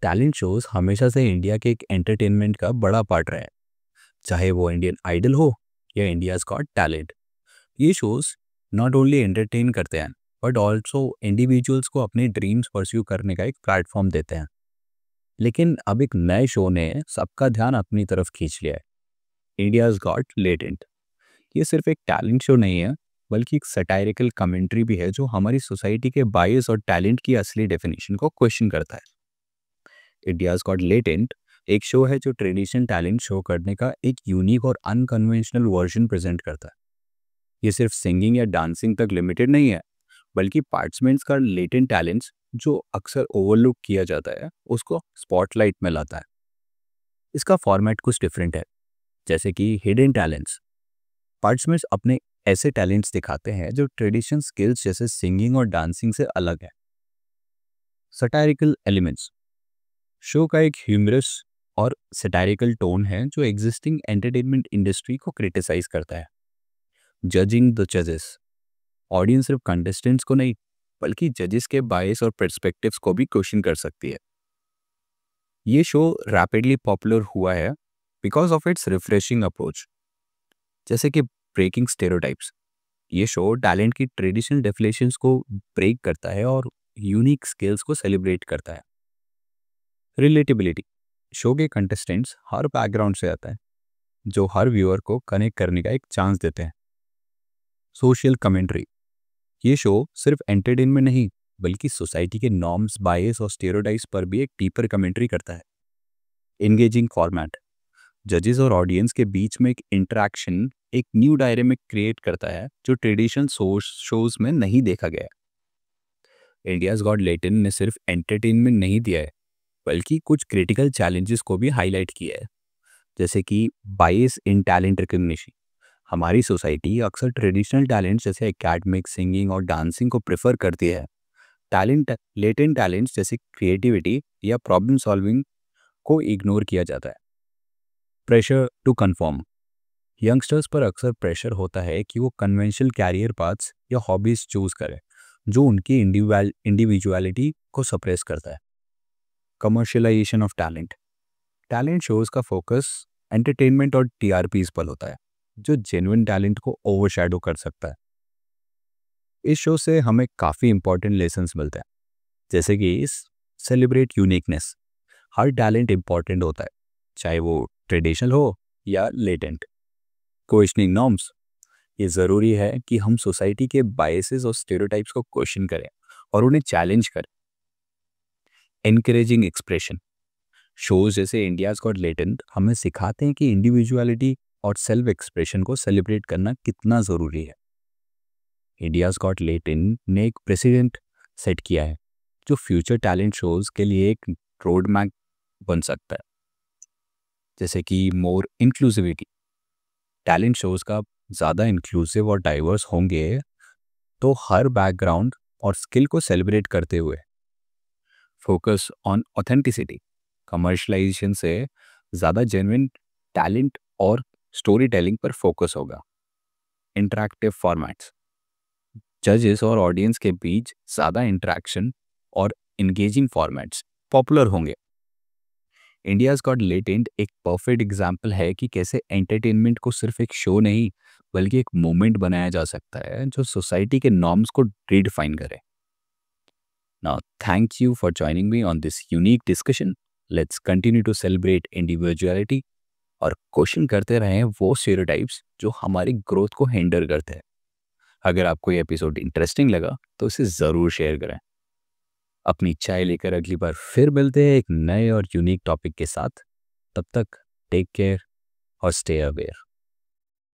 Talent shows हमेशा से India के एक एंटरटेनमेंट का बड़ा पार्ट रहे हैं, चाहे वो इंडियन आइडल हो या इंडियाज गॉट टैलेंट। ये शोज नॉट ओनली एंटरटेन करते हैं बट ऑल्सो इंडिविजुअल्स को अपने ड्रीम्स परस्यू करने का एक प्लेटफॉर्म देते हैं। लेकिन अब एक नए शो ने सबका ध्यान अपनी तरफ खींच लिया है, इंडियाज गॉट लेटेंट। ये सिर्फ एक टैलेंट शो नहीं है, बल्कि एक सटायरिकल कमेंट्री भी है जो हमारी सोसाइटी के बायस और टैलेंट की असली डेफिनेशन को क्वेश्चन करता है। इंडियाज गॉट लेटेंट एक शो है जो ट्रेडिशनल टैलेंट शो करने का एक यूनिक और अनकन्वेंशनल वर्जन प्रेजेंट करता है। ये सिर्फ सिंगिंग या डांसिंग तक लिमिटेड नहीं है, बल्कि पार्टिसिपेंट्स का लेटेंट टैलेंट्स जो अक्सर ओवरलुक किया जाता है उसको स्पॉटलाइट में लाता है। इसका फॉर्मेट कुछ डिफरेंट है, जैसे कि हिडन टैलेंट्स। पार्टिसिपेंट्स अपने ऐसे टैलेंट्स दिखाते हैं जो ट्रेडिशनल स्किल्स जैसे सिंगिंग और डांसिंग से अलग है। सटायरिकल एलिमेंट्स शो का एक ह्यूमरस और सटायरिकल टोन है जो एग्जिस्टिंग एंटरटेनमेंट इंडस्ट्री को क्रिटिसाइज करता है। जजिंग द जजेस ऑडियंस सिर्फ कंटेस्टेंट्स को नहीं, बल्कि जजेस के बायस और पर्सपेक्टिव्स को भी क्वेश्चन कर सकती है। ये शो रैपिडली पॉपुलर हुआ है because of its refreshing approach, जैसे कि ब्रेकिंग स्टेरियोटाइप्स। ये शो टैलेंट की ट्रेडिशनल डेफिनेशंस को ब्रेक करता है और यूनिक स्किल्स को सेलिब्रेट करता है। रिलेटेबिलिटी शो के कंटेस्टेंट्स हर बैकग्राउंड से आते हैं, जो हर व्यूअर को कनेक्ट करने का एक चांस देते हैं। सोशल कमेंट्री ये शो सिर्फ एंटरटेनमेंट नहीं, बल्कि सोसाइटी के नॉर्म्स, बायस और स्टेरियोटाइप्स पर भी एक डीपर कमेंट्री करता है। एंगेजिंग फॉर्मेट जजेस और ऑडियंस के बीच में एक इंटरेक्शन एक न्यू डायरेमिक क्रिएट करता है जो ट्रेडिशनल शोज में नहीं देखा गया। इंडियाज गॉट लेटेंट ने सिर्फ एंटरटेनमेंट नहीं दिया है, बल्कि कुछ क्रिटिकल चैलेंजेस को भी हाईलाइट किया है, जैसे कि बायस इन टैलेंट रिकग्निशन। हमारी सोसाइटी अक्सर ट्रेडिशनल टैलेंट्स जैसे एकेडमिक, सिंगिंग और डांसिंग को प्रेफर करती है। टैलेंट लेटेंट टैलेंट्स जैसे क्रिएटिविटी या प्रॉब्लम सॉल्विंग को इग्नोर किया जाता है। प्रेशर टू कन्फर्म यंगस्टर्स पर अक्सर प्रेशर होता है कि वो कन्वेंशनल कैरियर पाथ्स या हॉबीज चूज करें, जो उनकी इंडिविजुअलिटी को सप्रेस करता है। Commercialisation of talent talent shows का फोकस एंटरटेनमेंट और टीआरपीज पर होता है, जो जेन्युइन टैलेंट को ओवरशैडो कर सकता है। इस शो से हमें काफ़ी इंपॉर्टेंट लेसन्स मिलते हैं, जैसे कि सेलिब्रेट यूनिकनेस। हर टैलेंट इंपॉर्टेंट होता है, चाहे वो ट्रेडिशनल हो या लेटेंट। क्वेश्चनिंग नॉर्म्स ये ज़रूरी है कि हम सोसाइटी के बायसेस और स्टेरियोटाइप्स को क्वेश्चन करें और उन्हें चैलेंज करें। एनकरेजिंग एक्सप्रेशन शोज जैसे इंडियाज गॉट लेटेंट हमें सिखाते हैं कि इंडिविजुअलिटी और सेल्फ एक्सप्रेशन को सेलिब्रेट करना कितना ज़रूरी है। इंडियाज गॉट लेटेंट ने एक प्रेसिडेंट सेट किया है जो फ्यूचर टैलेंट शोज के लिए एक रोड मैप बन सकता है, जैसे कि मोर इंक्लूसिविटी। टैलेंट शोज का ज़्यादा इंक्लूसिव और डाइवर्स होंगे तो हर बैकग्राउंड और स्किल को सेलिब्रेट करते हुए। फोकस ऑन ऑथेंटिसिटी कमर्शलाइजेशन से ज़्यादा जेन्युइन टैलेंट और स्टोरी टेलिंग पर फोकस होगा। इंटरैक्टिव फॉर्मेट्स जजेस और ऑडियंस के बीच ज़्यादा इंटरेक्शन और इंगेजिंग फॉर्मेट्स पॉपुलर होंगे। इंडियाज गॉट लेटेंट एक परफेक्ट एग्जाम्पल है कि कैसे एंटरटेनमेंट को सिर्फ एक शो नहीं, बल्कि एक मोमेंट बनाया जा सकता है जो सोसाइटी के नॉर्म्स को रीडिफाइन करे। Now thank you for joining me on this unique discussion. Let's continue to celebrate individuality और क्वेश्चन करते रहें वो स्टेरियोटाइप्स जो हमारी ग्रोथ को हिंडर करते हैं। अगर आपको ये एपिसोड इंटरेस्टिंग लगा तो इसे ज़रूर शेयर करें। अपनी चाय लेकर अगली बार फिर मिलते हैं एक नए और यूनिक टॉपिक के साथ। तब तक टेक केयर और स्टे अवेयर।